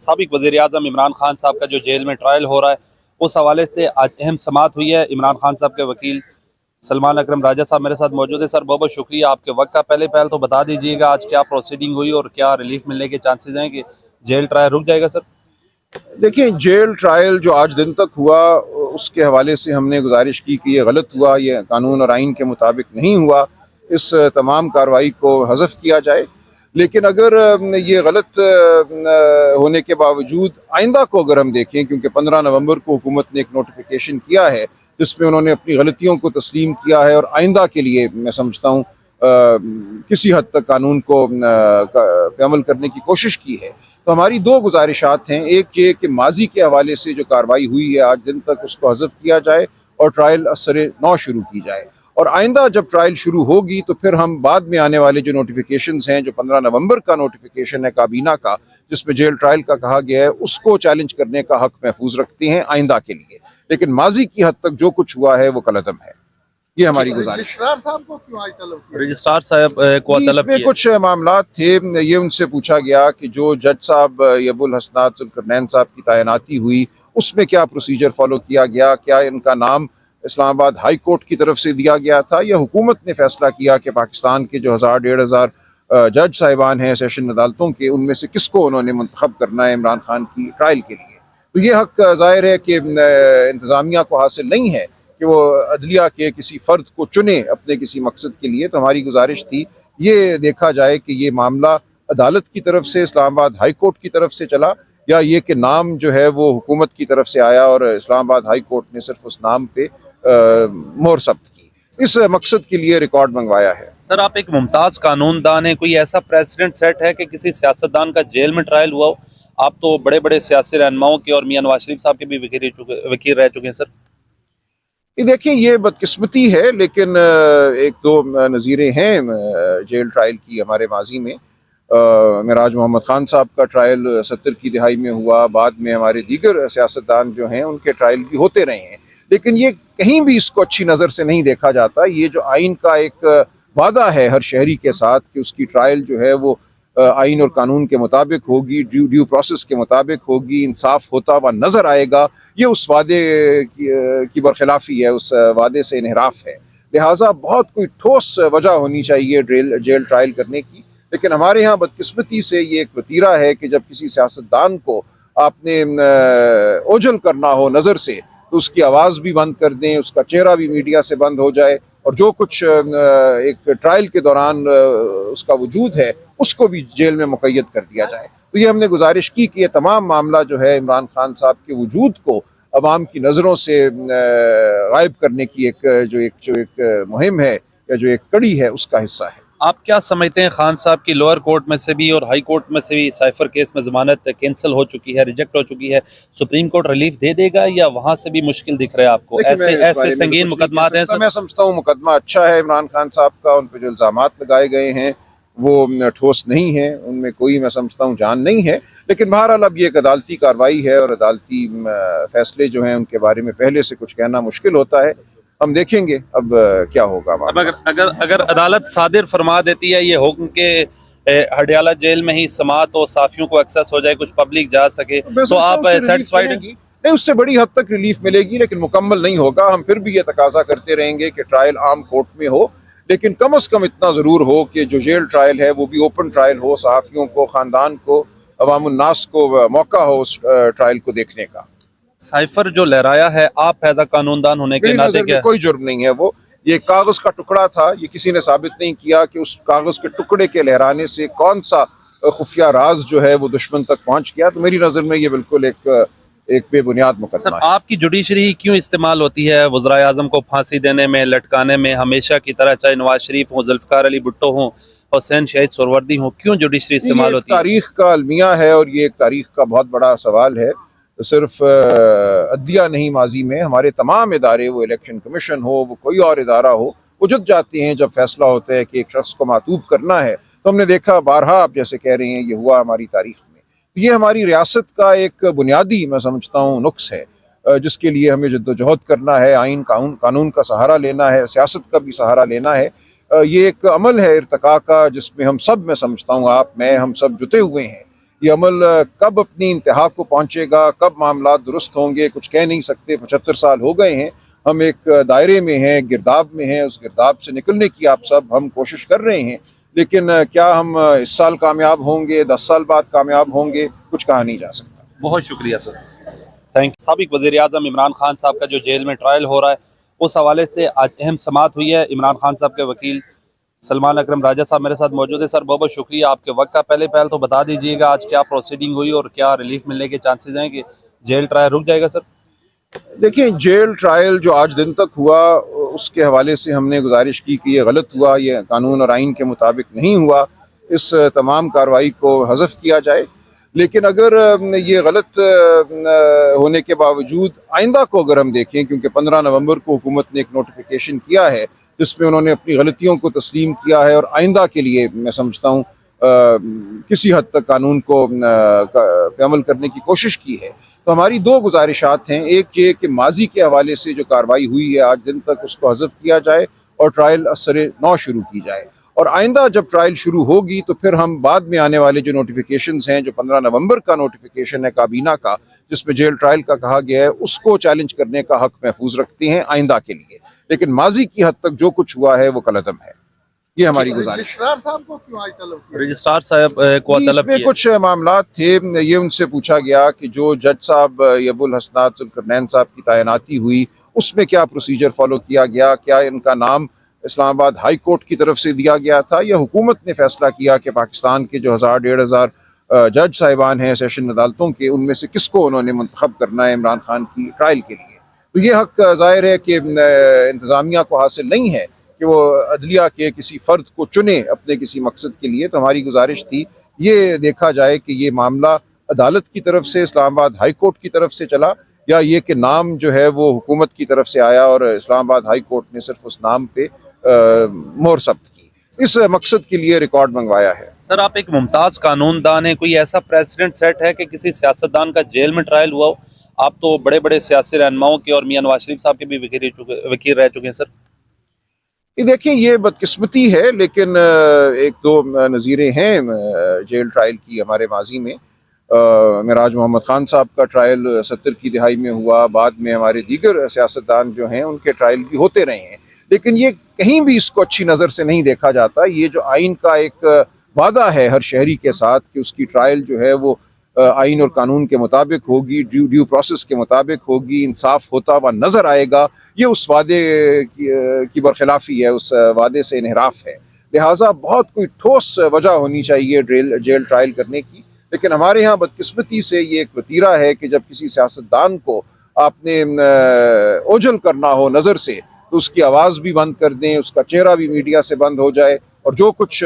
साबिक वज़ीर-ए-आज़म इमरान खान साहब का जो जेल में ट्रायल हो रहा है, उस हवाले से आज अहम समाअत हुई है। इमरान खान साहब के वकील सलमान अकरम राजा साहब मेरे साथ मौजूद है। सर, बहुत बहुत शुक्रिया आपके वक्त का। पहले तो बता दीजिएगा आज क्या प्रोसीडिंग हुई और क्या रिलीफ मिलने के चांसेस हैं कि जेल ट्रायल रुक जाएगा? सर देखिए, जेल ट्रायल जो आज दिन तक हुआ उसके हवाले से हमने गुजारिश की कि ये गलत हुआ, ये कानून और आइन के मुताबिक नहीं हुआ, इस तमाम कार्रवाई को हज़फ किया जाए। लेकिन अगर ये गलत होने के बावजूद आइंदा को अगर हम देखें, क्योंकि 15 नवंबर को हुकूमत ने एक नोटिफिकेशन किया है जिसमें उन्होंने अपनी गलतियों को तस्लीम किया है और आइंदा के लिए मैं समझता हूँ किसी हद तक कानून को पे अमल करने की कोशिश की है। तो हमारी दो गुजारिशात हैं, एक ये कि माजी के हवाले से जो कार्रवाई हुई है आज दिन तक उसको हज़फ किया जाए और ट्रायल असरे नौ शुरू की जाए, और आइंदा जब ट्रायल शुरू होगी तो फिर हम बाद में आने वाले जो नोटिफिकेशंस हैं, जो 15 नवंबर का नोटिफिकेशन है काबीना का जिसमें जेल ट्रायल का कहा गया है, उसको चैलेंज करने का हक महफूज रखते हैं आइंदा के लिए। लेकिन माजी की हद तक जो कुछ हुआ है वो कलअदम है। ये हमारी गुजारिश है। रजिस्ट्रार साहब को तलब इसमें कुछ मामला थे, ये उनसे पूछा गया कि जो जज साहब अबुल हसनात जुल्करनैन साहब की तैनाती हुई उसमें क्या प्रोसीजर फॉलो किया गया, क्या इनका नाम इस्लामाबाद हाई कोर्ट की तरफ से दिया गया था या हुकूमत ने फैसला किया कि पाकिस्तान के जो 1000-1500 जज साहिबान हैं सेशन अदालतों के, उनमें से किसको उन्होंने मुंतखब करना है इमरान खान की ट्रायल के लिए। तो ये हक ज़ाहिर है कि इंतज़ामिया को हासिल नहीं है कि वो अदलिया के किसी फ़र्द को चुने अपने किसी मकसद के लिए। तो हमारी गुजारिश थी ये देखा जाए कि ये मामला अदालत की तरफ से इस्लामाबाद हाई कोर्ट की तरफ से चला या ये कि नाम जो है वो हुकूमत की तरफ से आया और इस्लामाबाद हाई कोर्ट ने सिर्फ उस नाम पे मोहर सब्त की। इस मकसद के लिए रिकॉर्ड मंगवाया है। सर, आप एक मुमताज़ कानूनदान है, कोई ऐसा प्रेसिडेंट सेट है कि किसी सियासतदान का जेल में ट्रायल हुआ हो? आप तो बड़े बड़े सियासी रहनुमाओं के और मियां नवाज शरीफ साहब के भी वकील रह चुके हैं। सर ये देखिए, ये बदकिस्मती है, लेकिन एक दो नज़ीरें हैं जेल ट्रायल की हमारे माजी में। मिराज मोहम्मद खान साहब का ट्रायल 70 की दिहाई में हुआ, बाद में हमारे दीगर सियासतदान जो हैं उनके ट्रायल भी होते रहे हैं, लेकिन ये कहीं भी इसको अच्छी नज़र से नहीं देखा जाता। ये जो आइन का एक वादा है हर शहरी के साथ कि उसकी ट्रायल जो है वो आइन और कानून के मुताबिक होगी, ड्यू प्रोसेस के मुताबिक होगी, इंसाफ होता हुआ नज़र आएगा, ये उस वादे की बरखिलाफ़ी है, उस वादे से इनहराफ है। लिहाजा बहुत कोई ठोस वजह होनी चाहिए जेल ट्रायल करने की। लेकिन हमारे यहाँ बदकिस्मती से ये एक वतीरा है कि जब किसी सियासतदान को आपने ओझल करना हो नज़र से तो उसकी आवाज़ भी बंद कर दें, उसका चेहरा भी मीडिया से बंद हो जाए और जो कुछ एक ट्रायल के दौरान उसका वजूद है उसको भी जेल में मुक़य्यद कर दिया जाए। तो ये हमने गुजारिश की कि ये तमाम मामला जो है इमरान खान साहब के वजूद को अवाम की नज़रों से गायब करने की जो एक मुहिम है या जो एक कड़ी है उसका हिस्सा है। आप क्या समझते हैं, खान साहब की लोअर कोर्ट में से भी और हाई कोर्ट में से भी साइफर केस में जमानत कैंसिल हो चुकी है, रिजेक्ट हो चुकी है, सुप्रीम कोर्ट रिलीफ दे देगा या वहां से भी मुश्किल दिख रहा है आपको? ऐसे संगीन मुकदमात हैं। मैं समझता हूँ मुकदमा अच्छा है इमरान खान साहब का, उन पर जो इल्ज़ामात लगाए गए हैं वो ठोस नहीं है, उनमें कोई मैं समझता हूँ जान नहीं है। लेकिन बहरहाल अब ये एक अदालती कार्रवाई है और अदालती फैसले जो हैं उनके बारे में पहले से कुछ कहना मुश्किल होता है। हम देखेंगे अब क्या होगा। अब अगर अदालत सादिर फरमा देती है ये हुक्म के हडियाला जेल में ही समाअत और साफियों को एक्सेस हो जाए, कुछ पब्लिक जा सके, तो आप सेटिस्फाइड हैं? नहीं, उससे बड़ी हद तक रिलीफ मिलेगी, लेकिन मुकम्मल नहीं होगा। हम फिर भी ये तकाजा करते रहेंगे कि ट्रायल आम कोर्ट में हो, लेकिन कम अज़ कम इतना ज़रूर हो कि जो जेल ट्रायल है वो भी ओपन ट्रायल हो, सहाफ़ियों को, ख़ानदान को, अवामुन्नास को मौका हो उस ट्रायल को देखने का। साइफर जो लहराया है, आप एज अ कानूनदान होने के नाते क्या? कोई जुर्म नहीं है, वो ये कागज़ का टुकड़ा था, ये किसी ने साबित नहीं किया कि उस कागज़ के टुकड़े के लहराने से कौन सा खुफिया राज जो है वो दुश्मन तक पहुंच गया। तो मेरी नज़र में ये बिल्कुल एक बेबुनियाद मुकदमा है। आपकी जुडिशरी क्यों इस्तेमाल होती है वज़ीर आज़म को फांसी देने में, लटकाने में, हमेशा की तरह, चाहे नवाज शरीफ हो, जुल्फ़िकार अली भुट्टो हो, हुसैन शहीद सोहरावर्दी हो, क्यों जुडिशरी इस्तेमाल होती है? तारीख का अलमिया है और ये एक तारीख का बहुत बड़ा सवाल है। सिर्फ अदलिया नहीं, माजी में हमारे तमाम इदारे, वो इलेक्शन कमीशन हो, वो कोई और इदारा हो, वो जुट जाते हैं जब फैसला होता है कि एक शख्स को मातूब करना है। तो हमने देखा बारहा, आप जैसे कह रहे हैं, ये हुआ हमारी तारीख में। ये हमारी रियासत का एक बुनियादी मैं समझता हूँ नुक्स है जिसके लिए हमें जद्दोजहद करना है, आइन कानून का सहारा लेना है, सियासत का भी सहारा लेना है। ये एक अमल है इर्तिका का जिसमें हम सब, मैं समझता हूँ आप, मैं, हम सब जुटे हुए हैं ये अमल कब अपनी इंतहा को पहुंचेगा, कब मामला दुरुस्त होंगे, कुछ कह नहीं सकते। 75 साल हो गए हैं, हम एक दायरे में हैं, गिरदाब में हैं। उस गिरदाब से निकलने की आप सब हम कोशिश कर रहे हैं, लेकिन क्या हम इस साल कामयाब होंगे, 10 साल बाद कामयाब होंगे, कुछ कहा नहीं जा सकता। बहुत शुक्रिया सर, थैंक यू। साबिक वज़ीर-ए-आज़म इमरान खान साहब का जो जेल में ट्रायल हो रहा है, उस हवाले से आज अहम समाअत हुई है। इमरान खान साहब के वकील सलमान अकरम राजा साहब मेरे साथ मौजूद है। सर बहुत बहुत शुक्रिया आपके वक्त का। पहले पहल तो बता दीजिएगा आज क्या प्रोसीडिंग हुई और क्या रिलीफ मिलने के चांसेस हैं कि जेल ट्रायल रुक जाएगा सर? देखिए, जेल ट्रायल जो आज दिन तक हुआ, उसके हवाले से हमने गुजारिश की कि ये गलत हुआ, ये कानून और आइन के मुताबिक नहीं हुआ, इस तमाम कार्रवाई को हज़फ किया जाए। लेकिन अगर ये गलत होने के बावजूद आइंदा को अगर हम देखें, क्योंकि 15 नवंबर को हुकूमत ने एक नोटिफिकेशन किया है जिसमें उन्होंने अपनी गलतियों को तस्लीम किया है और आइंदा के लिए मैं समझता हूँ किसी हद तक कानून को पे अमल करने की कोशिश की है। तो हमारी दो गुजारिशात हैं, एक ये कि माजी के हवाले से जो कार्रवाई हुई है आज दिन तक, उसको हज़फ किया जाए और ट्रायल असरे नौ शुरू की जाए। और आइंदा जब ट्रायल शुरू होगी तो फिर हम बाद में आने वाले जो नोटिफिकेशंस हैं, जो 15 नवंबर का नोटिफिकेशन है काबीना का, जिसमें जेल ट्रायल का कहा गया है, उसको चैलेंज करने का हक महफूज रखते हैं आइंदा के लिए। लेकिन माजी की हद तक जो कुछ हुआ है वो कलअदम है। ये हमारी गुजारिश है। रजिस्ट्रार साहब को क्यों आज तलब किया? रजिस्ट्रार साहब को जी, तलब इसमें किया। कुछ मामलात थे। ये उनसे पूछा गया कि जो जज साहब अबुल हसनात जुल्करनैन साहब की तैनाती हुई, उसमें क्या प्रोसीजर फॉलो किया गया, क्या इनका नाम इस्लामाबाद हाई कोर्ट की तरफ से दिया गया था या हुकूमत ने फैसला किया कि पाकिस्तान के जो 1000-1500 जज साहिबान हैं सेशन अदालतों के, उनमें से किसको उन्होंने मुंतखब करना है इमरान खान की ट्रायल के लिए। तो ये हक ज़ाहिर है कि इंतज़ामिया को हासिल नहीं है कि वो अदलिया के किसी फ़र्द को चुने अपने किसी मकसद के लिए। तो हमारी गुजारिश थी ये देखा जाए कि ये मामला अदालत की तरफ से, इस्लामाबाद हाई कोर्ट की तरफ से चला, या ये कि नाम जो है वो हुकूमत की तरफ से आया और इस्लामाबाद हाई कोर्ट ने सिर्फ उस नाम पे मोहर ज़ब्त की। इस मकसद के लिए रिकॉर्ड मंगवाया है। सर आप एक मुमताज़ कानूनदान हैं, कोई ऐसा प्रेसिडेंट सेट है कि किसी सियासतदान का जेल में ट्रायल हुआ हो? आप तो बड़े बड़े सियासी रहनुमाओं के और मियां नवाज शरीफ साहब के भी वकील रह चुके हैं सर। ये देखिए, ये बदकिस्मती है, लेकिन एक दो नज़ीरें हैं जेल ट्रायल की हमारे माजी में। मिराज मोहम्मद खान साहब का ट्रायल 70 की दिहाई में हुआ, बाद में हमारे दीगर सियासतदान जो हैं उनके ट्रायल भी होते रहे हैं। लेकिन ये कहीं भी इसको अच्छी नज़र से नहीं देखा जाता। ये जो आइन का एक वादा है हर शहरी के साथ कि उसकी ट्रायल जो है वो आइन और कानून के मुताबिक होगी, ड्यू प्रोसेस के मुताबिक होगी, इंसाफ होता हुआ नज़र आएगा, ये उस वादे की बरखिलाफ़ी है, उस वादे से इनहराफ है। लिहाजा बहुत कोई ठोस वजह होनी चाहिए जेल ट्रायल करने की। लेकिन हमारे यहाँ बदकिस्मती से ये एक वतीरा है कि जब किसी सियासतदान को आपने ओझल करना हो नज़र से, तो उसकी आवाज़ भी बंद कर दें, उसका चेहरा भी मीडिया से बंद हो जाए और जो कुछ